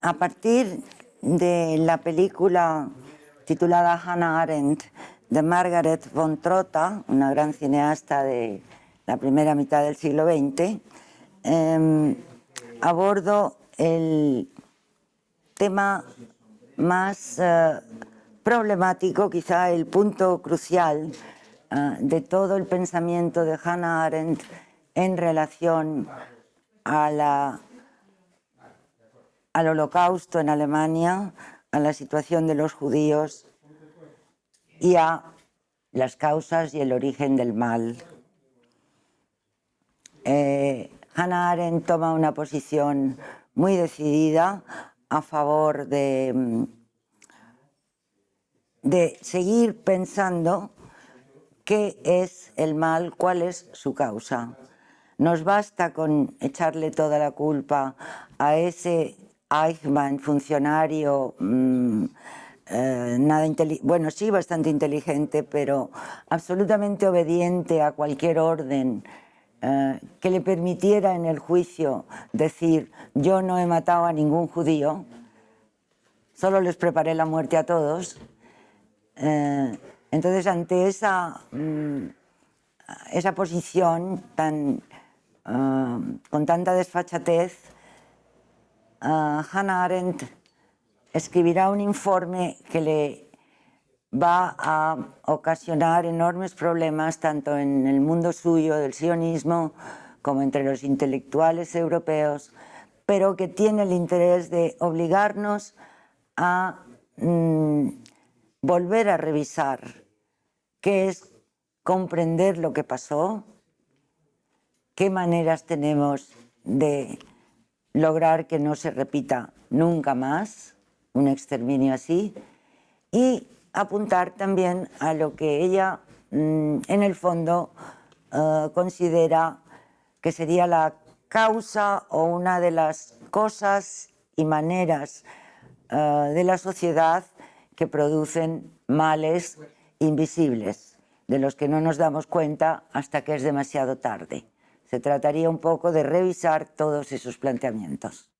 A partir de la película titulada Hannah Arendt de Margaret von Trotta, una gran cineasta de la primera mitad del siglo XX, abordo el tema más problemático, quizá el punto crucial de todo el pensamiento de Hannah Arendt en relación al Holocausto en Alemania, a la situación de los judíos y a las causas y el origen del mal. Hannah Arendt toma una posición muy decidida a favor de seguir pensando qué es el mal, cuál es su causa. Nos basta con echarle toda la culpa a ese Eichmann, funcionario, bueno, sí, bastante inteligente, pero absolutamente obediente a cualquier orden, que le permitiera en el juicio decir: yo no he matado a ningún judío, solo les preparé la muerte a todos. Entonces, ante esa posición con tanta desfachatez, Hannah Arendt escribirá un informe que le va a ocasionar enormes problemas tanto en el mundo suyo del sionismo como entre los intelectuales europeos, pero que tiene el interés de obligarnos a volver a revisar qué es comprender lo que pasó, qué maneras tenemos de lograr que no se repita nunca más un exterminio así, y apuntar también a lo que ella en el fondo considera que sería la causa o una de las cosas y maneras de la sociedad que producen males invisibles, de los que no nos damos cuenta hasta que es demasiado tarde. Se trataría un poco de revisar todos esos planteamientos.